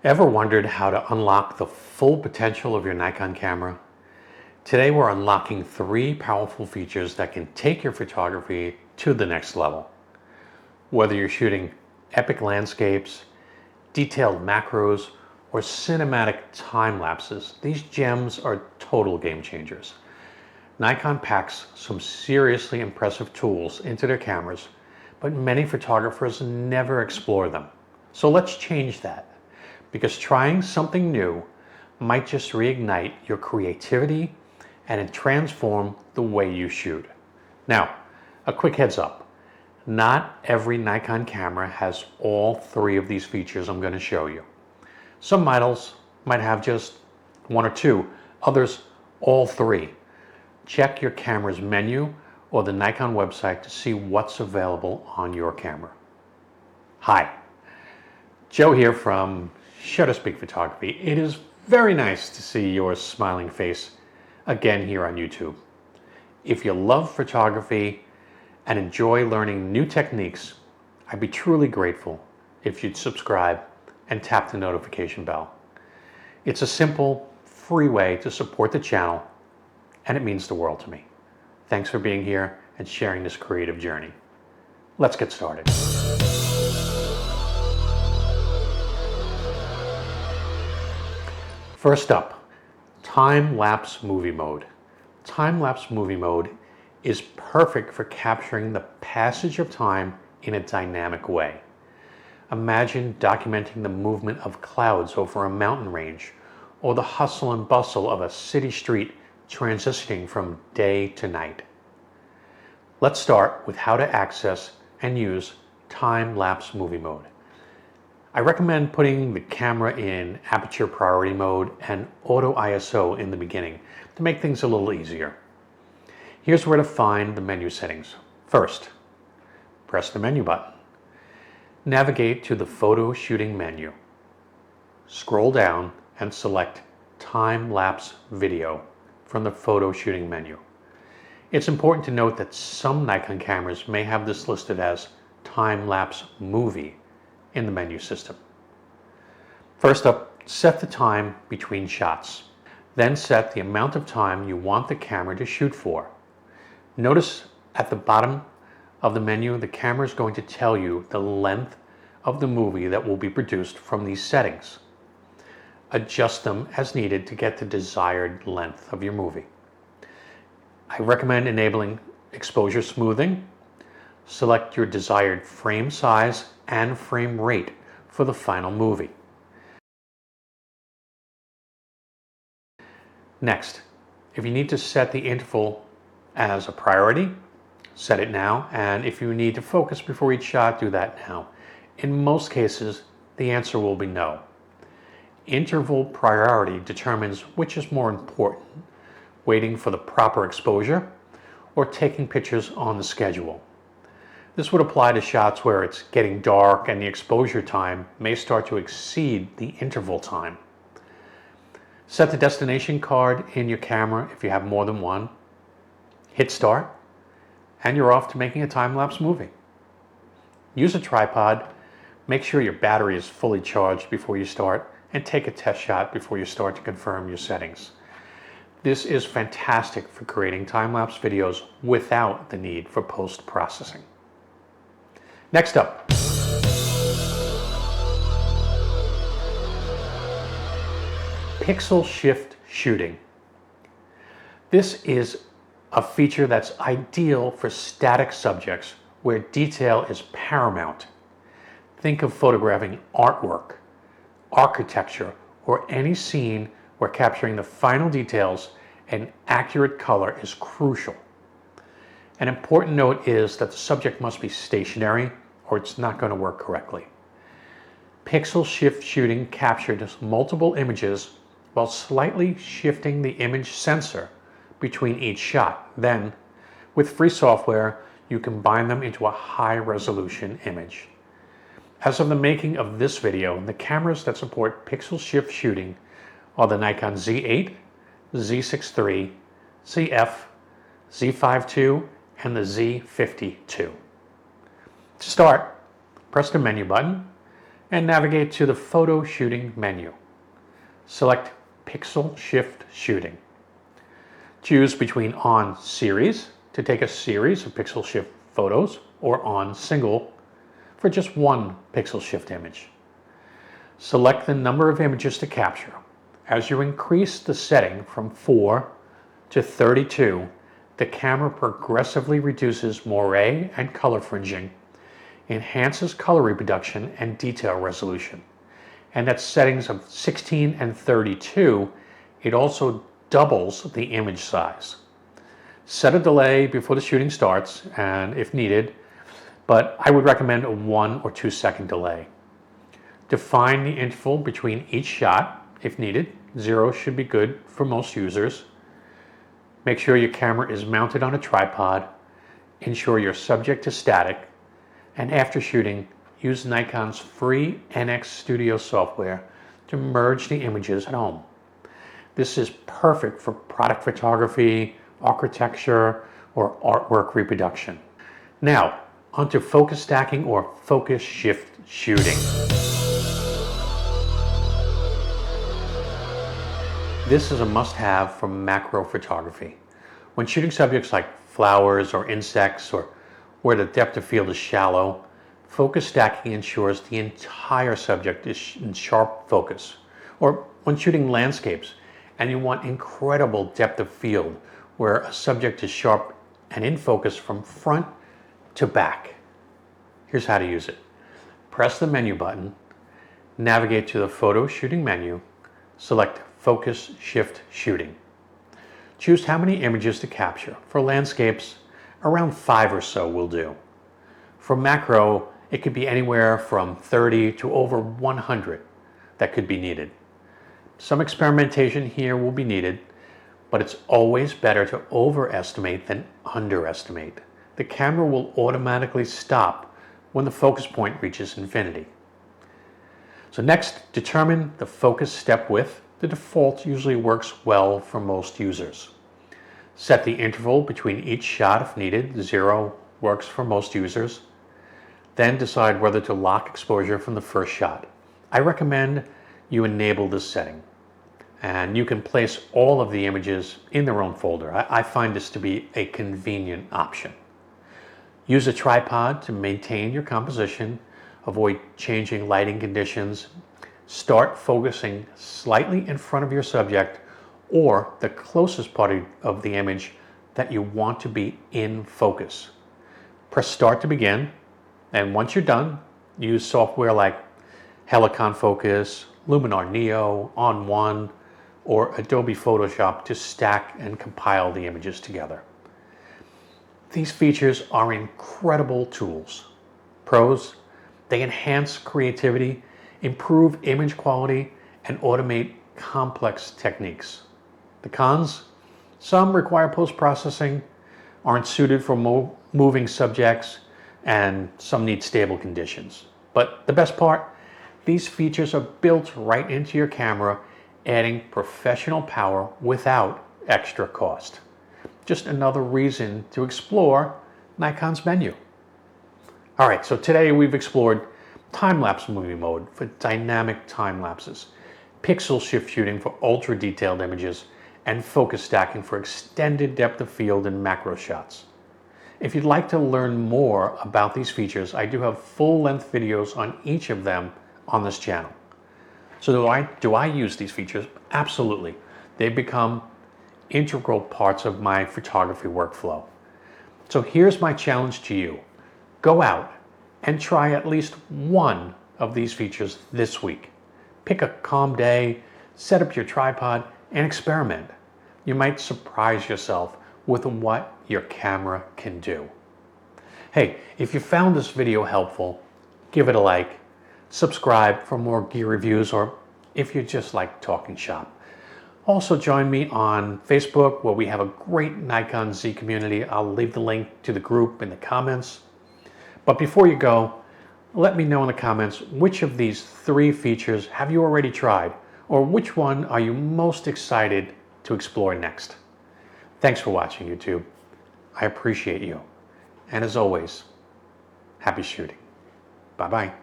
Ever wondered how to unlock the full potential of your Nikon camera? Today we're unlocking 3 powerful features that can take your photography to the next level. Whether you're shooting epic landscapes, detailed macros, or cinematic time lapses, these gems are total game changers. Nikon packs some seriously impressive tools into their cameras, but many photographers never explore them. So let's change that, because trying something new might just reignite your creativity and transform the way you shoot. Now, a quick heads up. Not every Nikon camera has all 3 of these features I'm going to show you. Some models might have just 1 or 2, others all 3. Check your camera's menu or the Nikon website to see what's available on your camera. Hi, Joe here from Shutter Speak Photography. It is very nice to see your smiling face again here on YouTube. If you love photography and enjoy learning new techniques, I'd be truly grateful if you'd subscribe and tap the notification bell. It's a simple, free way to support the channel, and it means the world to me. Thanks for being here and sharing this creative journey. Let's get started. First up, Time-Lapse Movie Mode. Time-Lapse Movie Mode is perfect for capturing the passage of time in a dynamic way. Imagine documenting the movement of clouds over a mountain range, or the hustle and bustle of a city street transitioning from day to night. Let's start with how to access and use Time-Lapse Movie Mode. I recommend putting the camera in aperture priority mode and auto ISO in the beginning to make things a little easier. Here's where to find the menu settings. First, press the menu button. Navigate to the photo shooting menu. Scroll down and select Time-Lapse Video from the photo shooting menu. It's important to note that some Nikon cameras may have this listed as Time-Lapse Movie in the menu system. First up, set the time between shots. Then set the amount of time you want the camera to shoot for. Notice at the bottom of the menu, the camera is going to tell you the length of the movie that will be produced from these settings. Adjust them as needed to get the desired length of your movie. I recommend enabling exposure smoothing. Select your desired frame size and frame rate for the final movie. Next, if you need to set the interval as a priority, set it now, and if you need to focus before each shot, do that now. In most cases, the answer will be no. Interval priority determines which is more important, waiting for the proper exposure or taking pictures on the schedule. This would apply to shots where it's getting dark and the exposure time may start to exceed the interval time. Set the destination card in your camera if you have more than one. Hit start, and you're off to making a time-lapse movie. Use a tripod, make sure your battery is fully charged before you start, and take a test shot before you start to confirm your settings. This is fantastic for creating time-lapse videos without the need for post-processing. Next up, pixel shift shooting. This is a feature that's ideal for static subjects where detail is paramount. Think of photographing artwork, architecture, or any scene where capturing the final details and accurate color is crucial. An important note is that the subject must be stationary or it's not going to work correctly. Pixel shift shooting captures multiple images while slightly shifting the image sensor between each shot. Then, with free software, you combine them into a high-resolution image. As of the making of this video, the cameras that support pixel shift shooting are the Nikon Z8, Z6 III, ZF, Z5 II, and the Z50 II. To start, press the menu button, and navigate to the Photo Shooting menu. Select Pixel Shift Shooting. Choose between On Series to take a series of pixel shift photos, or On Single for just one pixel shift image. Select the number of images to capture. As you increase the setting from 4 to 32, the camera progressively reduces moire and color fringing, enhances color reproduction and detail resolution. And at settings of 16 and 32, it also doubles the image size. Set a delay before the shooting starts, and if needed, but I would recommend a 1 or 2 second delay. Define the interval between each shot if needed. 0 should be good for most users. Make sure your camera is mounted on a tripod. Ensure your subject is static. And after shooting, use Nikon's free NX Studio software to merge the images at home. This is perfect for product photography, architecture, or artwork reproduction. Now, onto focus stacking or focus shift shooting. This is a must-have for macro photography. When shooting subjects like flowers or insects, or where the depth of field is shallow, focus stacking ensures the entire subject is in sharp focus. Or when shooting landscapes and you want incredible depth of field where a subject is sharp and in focus from front to back. Here's how to use it. Press the menu button, navigate to the Photo Shooting menu, select Focus Shift Shooting. Choose how many images to capture. For landscapes, around 5 or so will do. For macro, it could be anywhere from 30 to over 100 that could be needed. Some experimentation here will be needed, but it's always better to overestimate than underestimate. The camera will automatically stop when the focus point reaches infinity. So next, determine the focus step width. The default usually works well for most users. Set the interval between each shot if needed. 0 works for most users. Then decide whether to lock exposure from the first shot. I recommend you enable this setting, and you can place all of the images in their own folder. I find this to be a convenient option. Use a tripod to maintain your composition. Avoid changing lighting conditions. Start focusing slightly in front of your subject or the closest part of the image that you want to be in focus. Press start to begin, and once you're done, use software like Helicon Focus, Luminar Neo, On1, or Adobe Photoshop to stack and compile the images together. These features are incredible tools. Pros: they enhance creativity, improve image quality, and automate complex techniques. The cons: some require post-processing, aren't suited for moving subjects, and some need stable conditions. But the best part, these features are built right into your camera, adding professional power without extra cost. Just another reason to explore Nikon's menu. All right, so today we've explored Time-Lapse Movie Mode for dynamic time lapses, pixel shift shooting for ultra detailed images, and focus stacking for extended depth of field and macro shots. If you'd like to learn more about these features, I do have full-length videos on each of them on this channel. So do I use these features? Absolutely. They've become integral parts of my photography workflow. So here's my challenge to you. Go out and try at least one of these features this week. Pick a calm day, set up your tripod, and experiment. You might surprise yourself with what your camera can do. Hey, if you found this video helpful, give it a like, subscribe for more gear reviews, or if you just like talking shop. Also join me on Facebook, where we have a great Nikon Z community. I'll leave the link to the group in the comments. But before you go, let me know in the comments which of these 3 features have you already tried, or which one are you most excited to explore next. Thanks for watching, YouTube. I appreciate you. And as always, happy shooting. Bye-bye.